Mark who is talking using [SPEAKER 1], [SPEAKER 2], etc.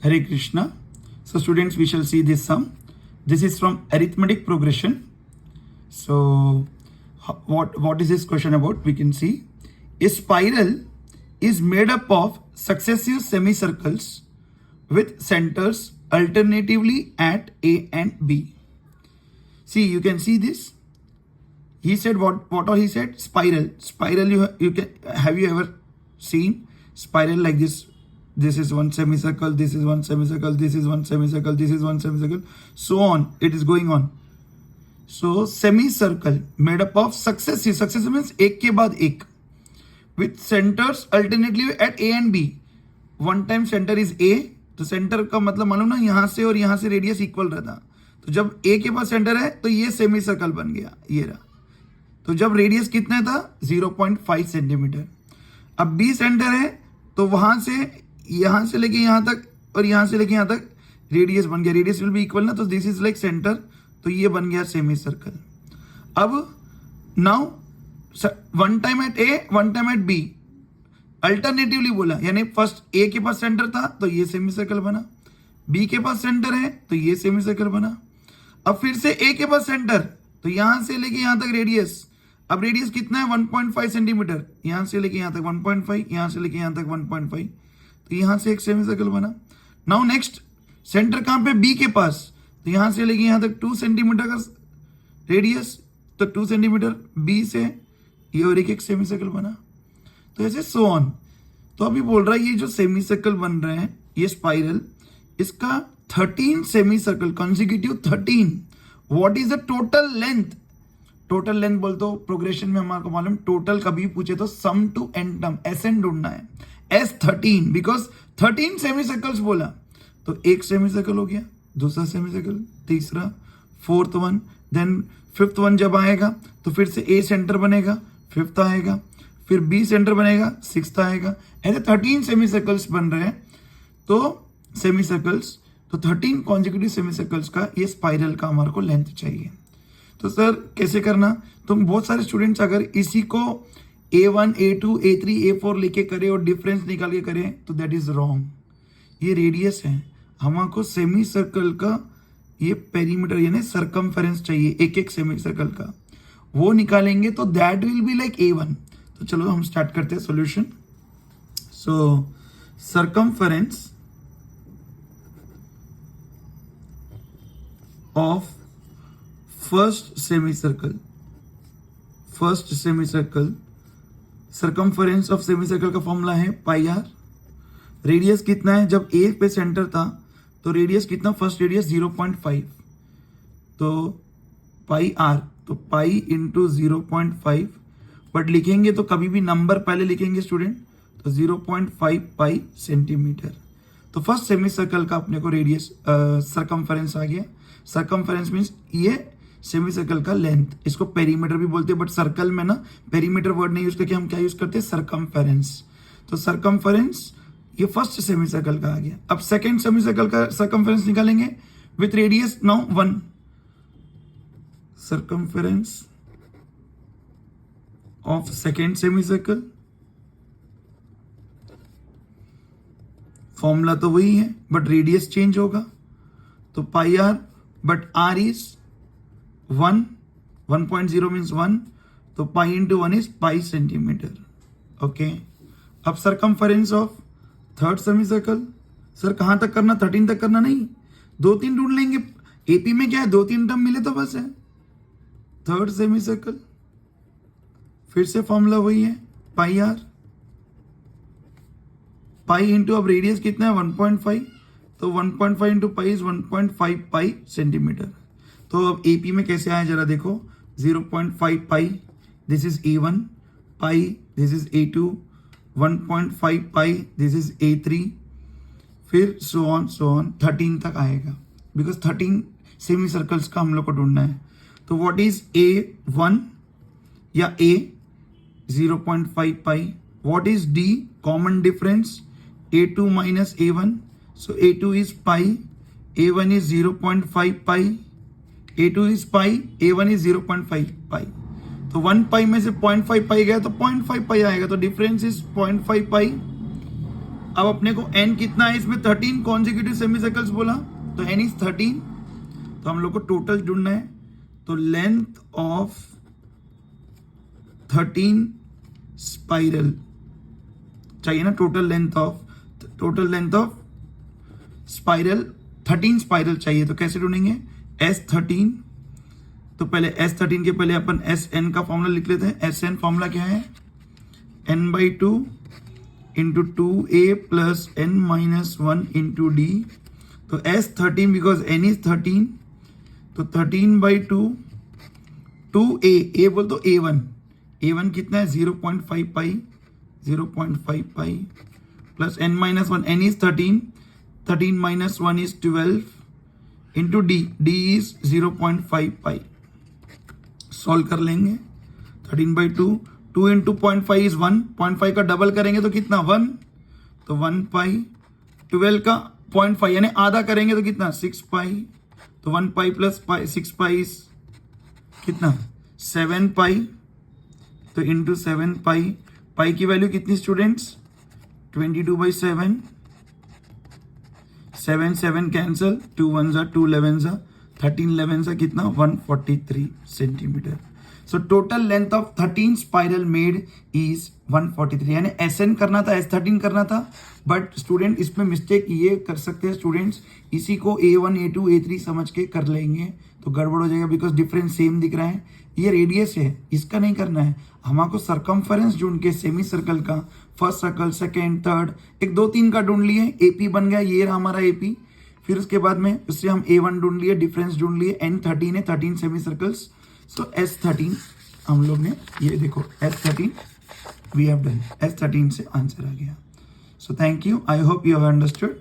[SPEAKER 1] Hare Krishna. So students, we shall see this sum. This is from arithmetic progression. So what is this question about? We can see a spiral is made up of successive semicircles with centers alternatively at A and B. See, you can see this. He said what all he said? Spiral. Spiral, you can, have you ever seen spiral like this? This is one semicircle, this is one semicircle, this is one semicircle, this is one semicircle, so on. It is going on. So semicircle made up of successive means एक के बाद एक, with centers alternately at A and B. One time center is A, तो centre का मतलब मानो ना यहाँ से और यहाँ से रेडियस इक्वल रहता, तो जब A के पास सेंटर है तो ये सेमी सर्कल बन गया, ये रहा. तो जब रेडियस कितना था 0.5 सेंटीमीटर. अब B सेंटर है तो वहां से यहां से लेके यहां तक और यहां से लेके यहां तक रेडियस बन गया. रेडियस विल बी इक्वल ना, तो दिस इज लाइक सेंटर, तो ये बन गया सेमी सर्कल. अब now one time at A one time at B alternatively बोला, यानी फर्स्ट ए के पास सेंटर था तो ये सेमी सर्कल बना, बी के पास सेंटर है तो ये सेमी सर्कल बना. अब फिर से ए के पास सेंटर, तो यहां से लेके यहां तक रेडियस, अब रेडियस कितना है 1.5 सेंटीमीटर, यहां से लेके यहां तक 1.5, यहां से लेके यहां तक 1.5, तो यहां से एक सेमी सर्कल बना. नाउ नेक्स्ट सेंटर कहां पे? बी के पास, तो यहां से लेके यहां तक 2 सेंटीमीटर का रेडियस, तो 2 सेंटीमीटर बी से ये और एक सेमी सर्कल बना. तो ऐसे सो ऑन. तो अभी बोल रहा है ये जो सेमी सर्कल बन रहे हैं, ये स्पाइरल, इसका 13 semi circle consecutive 13. What is the total length? Total length बोल तो प्रोग्रेशन में हमारे को मालूम, टोटल कभी पूछे तो सम टू एन टर्म एसएन ढूंढना है. S13 बिकॉज 13 सेमी सर्कल्स बोला, तो एक सेमी सर्कल हो गया, दूसरा सेमी सर्कल, तीसरा, fourth one, then fifth one जब आएगा तो फिर से A सेंटर बनेगा, फिफ्थ आएगा, फिर B सेंटर बनेगा, सिक्स्थ आएगा. ऐसे 13 सेमी सर्कल्स बन रहे हैं. तो सेमी सर्कल्स, तो 13 कॉन्जिक्यूटिव सेमी सर्कल्स का ये स्पाइरल का हमारे को लेंथ चाहिए. तो सर कैसे करना? तुम बहुत सारे स्टूडेंट्स अगर इसी को A1, A2, A3, A4 लेके करे और डिफरेंस निकाल के करे तो दैट इज रॉन्ग. ये रेडियस है, हमको सेमी सर्कल का ये पेरीमीटर यानी सरकमफेरेंस चाहिए एक एक सेमी सर्कल का, वो निकालेंगे तो that will be like A1. तो चलो हम स्टार्ट करते हैं solution. So circumference of first semi circle, circumference of semi circle का फॉर्मूला है पाई आर. रेडियस कितना है? जब ए पे सेंटर था तो रेडियस कितना? फर्स्ट रेडियस 0.5, तो पाई आर, तो पाई इंटू 0.5. बट लिखेंगे तो कभी भी नंबर पहले लिखेंगे स्टूडेंट, तो 0.5 पाई सेंटीमीटर. तो फर्स्ट सेमी सर्कल का अपने को रेडियस सरकमफेरेंस आ गया. सरकमफेरेंस मीन्स ये सेमी सर्कल का लेंथ, इसको पेरीमीटर भी बोलते हैं, बट सर्कल में ना पेरीमीटर वर्ड नहीं यूज करके हम क्या यूज करते हैं? सरकमफेरेंस. तो सरकमफेरेंस ये फर्स्ट सेमी सर्कल का आ गया. अब सेकंड सेमी सर्कल का सरकमफेरेंस निकालेंगे with radius now 1. Circumference of second semi circle, formula तो वही है बट रेडियस चेंज होगा, तो pi r, but r is 1, 1.0 means 1, तो pi into 1 is pi centimetre. Okay. अब circumference of third semi circle, sir कहां तक करना? 13 तक करना नहीं, 2-3 ढूंढ लेंगे. एपी में क्या है, 2-3 टर्म मिले तो बस है. थर्ड सेमी सर्कल, फिर से फॉर्मूला वही है पाई आर, पाई इंटू, अब रेडियस कितना है 1.5, तो 1.5 into pi is 1.5 pi centimetre. तो अब एपी में कैसे आया जरा देखो, 0.5 pi, this is A1, pi this is A2, 1.5 pi this is A3, फिर सो ऑन 13 तक आएगा, बिकॉज 13 सेमी सर्कल्स का हम लोग को ढूंढना है. तो व्हाट इज A1 या A? 0.5 pi. What is D? Common difference A2 minus A1, so A2 is pi, A1 is 0.5 pi, A2 is pi, A1 is 0.5 pi. तो 1 पाई में से 0.5 पाई गया तो 0.5 पाई आएगा, तो डिफरेंस इज 0.5 पाई. अब अपने को n कितना है इसमें 13 कॉन्जिक्यूटिव सेमी सर्कल्स बोला, तो n इज 13, तो हम लोग को टोटल ढूंढना है, तो लेंथ ऑफ 13 स्पाइरल चाहिए ना, total length of spiral 13 spiral चाहिए। तो कैसे ढूंढेंगे, S13, तो पहले S13 के पहले अपन Sn का फॉर्मूला लिख लेते हैं। Sn फॉर्मूला क्या है, n/2 into 2a plus n-1 into d, तो S13 बिकॉज n इज 13, तो 13/2 2a, a बोल तो a1 कितना है 0.5 pi plus n-1, n is 13 minus 1 is 12 into d is 0.5 pi. Solve कर लेंगे, 13/2, 2 इंटू 0.5 इज 1, 0.5 का डबल करेंगे तो कितना 1, तो 1 पाई, 12 का 0.5 यानी आधा करेंगे तो कितना 6 पाई, तो 1 पाई प्लस 6 पाई कितना 7 पाई, तो इंटू 7 पाई की वैल्यू कितनी स्टूडेंट्स 22/7, 7 कैंसल, 2 1 2 11 13 11 कितना 143 centimetre. So total length of 13 spiral made is 143, यानी SN करना था, S13 करना था, बट स्टूडेंट इसमें मिस्टेक ये कर सकते हैं स्टूडेंट्स, इसी को A1 A2 A3 समझ के कर लेंगे तो गड़बड़ हो जाएगा, बिकॉज डिफरेंस सेम दिख रहा है, ये रेडियस है, इसका नहीं करना है हमको। सरकमफेरेंस ढूंढ के सेमी सर्कल का फर्स्ट सर्कल, सेकेंड, थर्ड, 1 2 3 का ढूंढ लिए, AP बन गया, ये रहा हमारा AP। फिर उसके बाद में उससे हम A1 ढूंढ लिए, डिफरेंस ढूंढ लिए, N13 है, 13 सेमी सर्कल्स, सो S13 हम लोग ने, ये देखो S13 we have done, S13 से आंसर आ गया। So thank you, I hope you have understood.